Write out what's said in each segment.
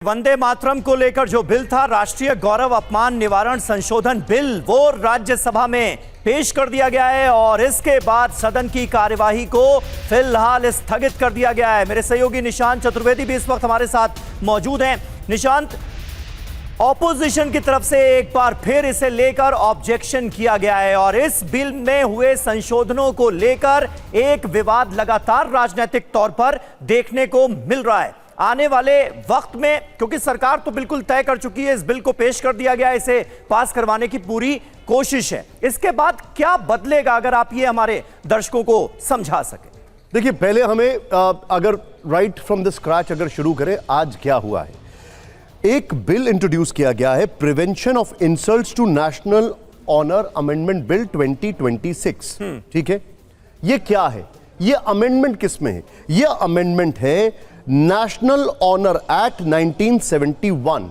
वंदे मातरम को लेकर जो बिल था, राष्ट्रीय गौरव अपमान निवारण संशोधन बिल, वो राज्यसभा में पेश कर दिया गया है और इसके बाद सदन की कार्यवाही को फिलहाल स्थगित कर दिया गया है। मेरे सहयोगी निशांत चतुर्वेदी भी इस वक्त हमारे साथ मौजूद हैं। निशांत, ऑपोजिशन की तरफ से एक बार फिर इसे लेकर ऑब्जेक्शन किया गया है और इस बिल में हुए संशोधनों को लेकर एक विवाद लगातार राजनीतिक तौर पर देखने को मिल रहा है। आने वाले वक्त में, क्योंकि सरकार तो बिल्कुल तय कर चुकी है, इस बिल को पेश कर दिया गया है, इसे पास करवाने की पूरी कोशिश है। इसके बाद क्या बदलेगा, अगर आप ये हमारे दर्शकों को समझा सके। देखिए, पहले हमें अगर राइट फ्रॉम द स्क्रैच अगर शुरू करें, आज क्या हुआ है। एक बिल इंट्रोड्यूस किया गया है, prevention of insults to national honour amendment bill 2026। ठीक है, ये क्या है? ये अमेंडमेंट किस में है? ये अमेंडमेंट है नेशनल ऑनर एक्ट 1971।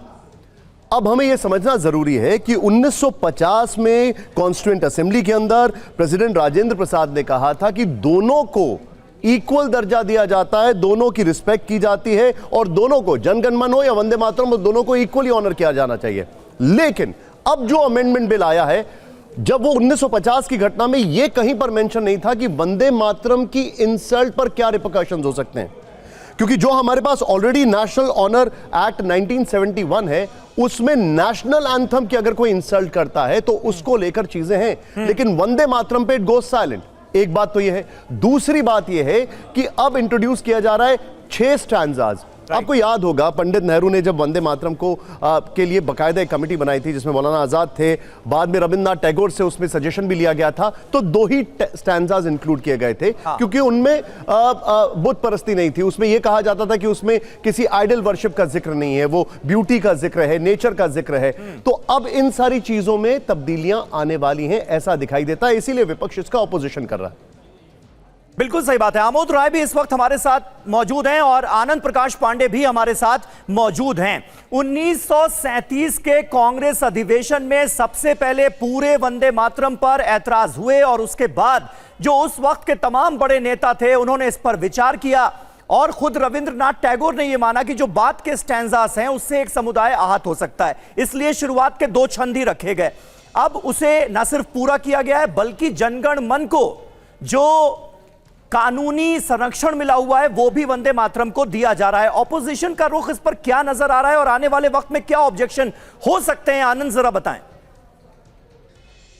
अब हमें यह समझना जरूरी है कि 1950 में कॉन्स्टिट्यूएंट असेंबली के अंदर प्रेसिडेंट राजेंद्र प्रसाद ने कहा था कि दोनों को इक्वल दर्जा दिया जाता है, दोनों की रिस्पेक्ट की जाती है और दोनों को, जनगण मन हो या वंदे मातरम, दोनों को इक्वली ऑनर किया जाना चाहिए। लेकिन अब जो अमेंडमेंट बिल आया है, जब वो 1950 की घटना में यह कहीं पर मेंशन नहीं था कि वंदे मातरम की इंसल्ट पर क्या रिपरकशंस हो सकते हैं, क्योंकि जो हमारे पास ऑलरेडी नेशनल ऑनर एक्ट 1971 है, उसमें नेशनल एंथम की अगर कोई इंसल्ट करता है तो उसको लेकर चीजें हैं, लेकिन वंदे मातरम पे इट गोज साइलेंट। एक बात तो यह है। दूसरी बात यह है कि अब इंट्रोड्यूस किया जा रहा है 6 स्टैंजाज। आपको याद होगा, पंडित नेहरू ने जब वंदे मातरम को के लिए बाकायदा एक कमेटी बनाई थी जिसमें मौलाना आजाद थे, बाद में रविंद्रनाथ टैगोर से उसमें सजेशन भी लिया गया था, तो 2 ही स्टैंजाज इंक्लूड किए गए थे। क्योंकि उनमें बुत परस्ती नहीं थी। उसमें यह कहा जाता था कि उसमें किसी आइडल वर्शिप का जिक्र नहीं है, वो ब्यूटी का जिक्र है, नेचर का जिक्र है। तो अब इन सारी चीजों में तब्दीलियां आने वाली हैं, ऐसा दिखाई देता है, इसीलिए विपक्ष इसका ऑपोजिशन कर रहा है। बिल्कुल सही बात है। आमोद राय भी इस वक्त हमारे साथ मौजूद हैं और आनंद प्रकाश पांडे भी हमारे साथ मौजूद हैं। 1937 के कांग्रेस अधिवेशन में सबसे पहले पूरे वंदे मातरम पर ऐतराज हुए और उसके बाद जो उस वक्त के तमाम बड़े नेता थे, उन्होंने इस पर विचार किया और खुद रविंद्रनाथ टैगोर ने यह माना कि जो बात के स्टैंजास हैं उससे एक समुदाय आहत हो सकता है, इसलिए शुरुआत के 2 छंद ही रखे गए। अब उसे न सिर्फ पूरा किया गया है, बल्कि जनगण मन को जो कानूनी संरक्षण मिला हुआ है वो भी वंदे मातरम को दिया जा रहा है। ऑपोजिशन का रुख इस पर क्या नजर आ रहा है और आने वाले वक्त में क्या ऑब्जेक्शन हो सकते हैं, आनंद जरा बताएं।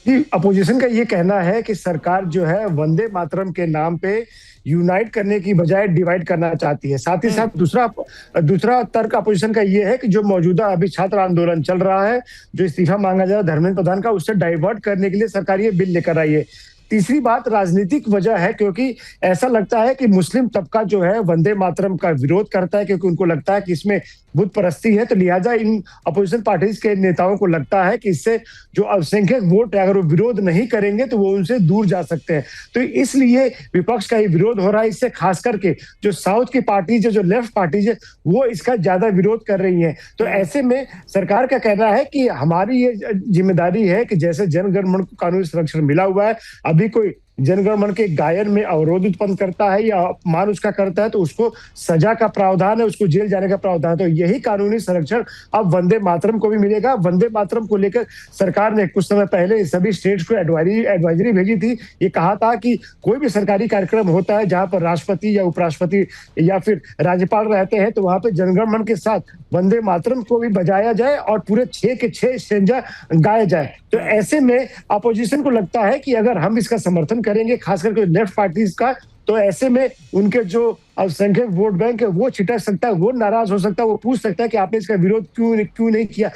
जी, अपोजिशन का ये कहना है कि सरकार जो है वंदे मातरम के नाम पे यूनाइट करने की बजाय डिवाइड करना चाहती है। साथ ही साथ दूसरा तर्क अपोजिशन का ये है कि जो मौजूदा अभी छात्र आंदोलन चल रहा है, जो इस्तीफा मांगा जा रहा है धर्मेंद्र प्रधान का, उससे डाइवर्ट करने के लिए सरकार ये बिल लेकर आई है। तीसरी बात राजनीतिक वजह है, क्योंकि ऐसा लगता है कि मुस्लिम तबका जो है वंदे मातरम का विरोध करता है, क्योंकि उनको लगता है कि इसमें बुत परस्ती है। तो लिहाजा इन अपोजिशन पार्टीज के नेताओं को लगता है कि इससे जो अल्पसंख्यक वोट है, अगर वो विरोध नहीं करेंगे तो वो उनसे दूर जा सकते हैं। तो इसलिए विपक्ष का ही विरोध हो रहा है। इससे खास करके जो साउथ की पार्टीज है, जो लेफ्ट पार्टीज है, वो इसका ज्यादा विरोध कर रही है। तो ऐसे में सरकार का कहना है कि हमारी ये जिम्मेदारी है कि जैसे जनगण मन को कानूनी संरक्षण मिला हुआ है, अभी कोई जनगण मन के गायन में अवरोध उत्पन्न करता है या अपमान उसका करता है तो उसको सजा का प्रावधान है, उसको जेल जाने का प्रावधान है। तो यही कानूनी संरक्षण अब वंदे मातरम को भी मिलेगा। वंदे मातरम को लेकर सरकार ने कुछ समय पहले सभी स्टेट्स को एडवाइजरी भेजी थी। ये कहा था कि कोई भी सरकारी कार्यक्रम होता है जहां पर राष्ट्रपति या उपराष्ट्रपति या फिर राज्यपाल रहते हैं, तो वहां पे जनगण मन के साथ वंदे मातरम को भी बजाया जाए और पूरे 6 के 6 स्टैंजा गाया जाए। तो ऐसे में अपोजिशन को लगता है कि अगर हम इसका समर्थन करेंगे, खास करके लेफ्ट पार्टीज का, तो ऐसे में उनके जो अल्पसंख्यक वोट बैंक है वो छिटक सकता है, वो नाराज हो सकता है, वो पूछ सकता है कि आपने इसका विरोध क्यों नहीं किया।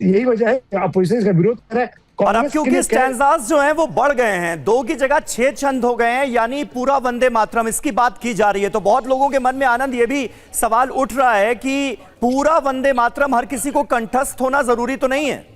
यही वजह है अपोजिशन इसका विरोध कर रहा है। और अब क्योंकि स्टैंजास जो हैं वो बढ़ गए हैं, 2 की जगह 6 छंद हो गए हैं, यानी पूरा वंदे मातरम, इसकी बात की जा रही है। तो बहुत लोगों के मन में आनंद ये भी सवाल उठ रहा है कि पूरा वंदे मातरम हर किसी को कंठस्थ होना जरूरी तो नहीं है।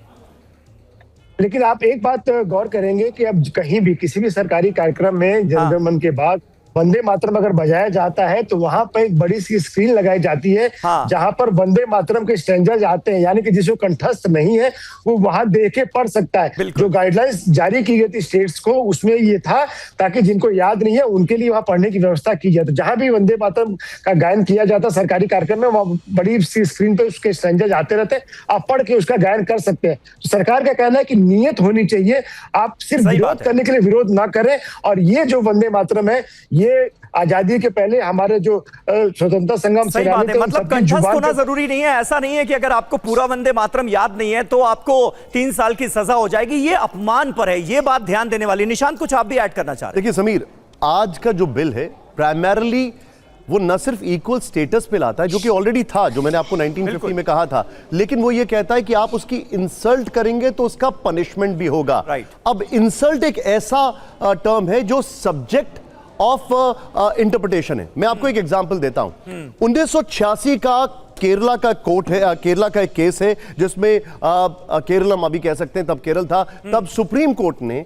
लेकिन आप एक बात गौर करेंगे कि अब कहीं भी किसी भी सरकारी कार्यक्रम में जनगण मन के बाद वंदे मातरम अगर बजाया जाता है तो वहां पर एक बड़ी सी स्क्रीन लगाई जाती है, हाँ। जहां पर वंदे मातरम के स्ट्रेंजर्स आते हैं, यानी कि जिसको कंठस्थ नहीं है वो वहां देख के पढ़ सकता है। बिल्कुल। जो गाइडलाइंस जारी की गई थी स्टेट्स को, उसमें ये था ताकि जिनको याद नहीं है उनके लिए वहां पढ़ने की व्यवस्था की जाए। तो जहां भी वंदे मातरम का गायन किया जाता है सरकारी कार्यक्रम में, वहां बड़ी सी स्क्रीन पे उसके स्ट्रेंजर्स आते रहते हैं, आप पढ़ के उसका गायन कर सकते हैं। तो सरकार का कहना है कि नियत होनी चाहिए, आप सिर्फ सही विरोध बात है। करने के लिए विरोध ना करें। और ये जो वंदे मातरम है, ये आजादी के पहले हमारे जो स्वतंत्रता संग्राम सही सेनानी बात थे, है। उन मतलब सबकी कंठस्थ जुबान होना पे- जरूरी नहीं है। ऐसा नहीं है कि अगर आपको पूरा वंदे मातरम याद नहीं है तो आपको 3 साल की सजा हो जाएगी। ये अपमान पर है, ये बात ध्यान देने वाली। निशांत, कुछ आप भी ऐड करना चाह रहे हैं? देखिए समीर, आज का जो बिल है प्राइमरली वो न सिर्फ इक्वल स्टेटस पे लाता है, जो कि ऑलरेडी था, जो मैंने आपको 1950 में कहा था, लेकिन वो ये कहता है कि आप उसकी इंसल्ट करेंगे तो उसका पनिशमेंट भी होगा। राइट। अब इंसल्ट एक ऐसा टर्म है जो सब्जेक्ट ऑफ इंटरप्रिटेशन है। मैं आपको एक एग्जांपल देता हूं। 1986 का केरला का कोर्ट है, केरला का एक केस है जिसमें केरलम अभी कह सकते हैं, तब केरल था, तब सुप्रीम कोर्ट ने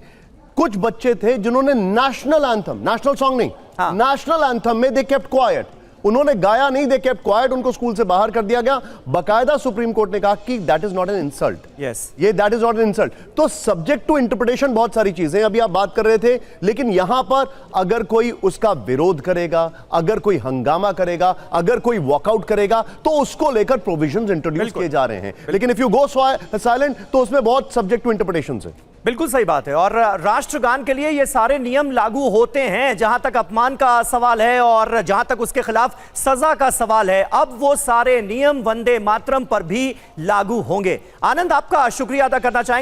कुछ बच्चे थे जिन्होंने नेशनल एंथम, नेशनल सॉन्ग नहीं, हाँ। नेशनल एंथम में दे केप्ट क्वाइट, उन्होंने गाया नहीं, दे केप्ट क्वाइट, उनको स्कूल से बाहर कर दिया गया। बकायदा सुप्रीम कोर्ट ने कहा कि that is not an insult. Yes. ये that is not an insult. तो सब्जेक्ट टू इंटरप्रिटेशन बहुत सारी चीजें अभी आप बात कर रहे थे, लेकिन यहां पर अगर कोई उसका विरोध करेगा, अगर कोई हंगामा करेगा, अगर कोई वॉकआउट करेगा, तो उसको लेकर प्रोविजंस इंट्रोड्यूस किए जा रहे हैं। लेकिन इफ यू गो साइलेंट तो उसमें बहुत सब्जेक्ट टू इंटरप्रिटेशन है। बिल्कुल सही बात है। और राष्ट्रगान के लिए ये सारे नियम लागू होते हैं। जहां तक अपमान का सवाल है और जहां तक उसके खिलाफ सजा का सवाल है, अब वो सारे नियम वंदे मातरम पर भी लागू होंगे। आनंद, आपका शुक्रिया अदा करना चाहेंगे।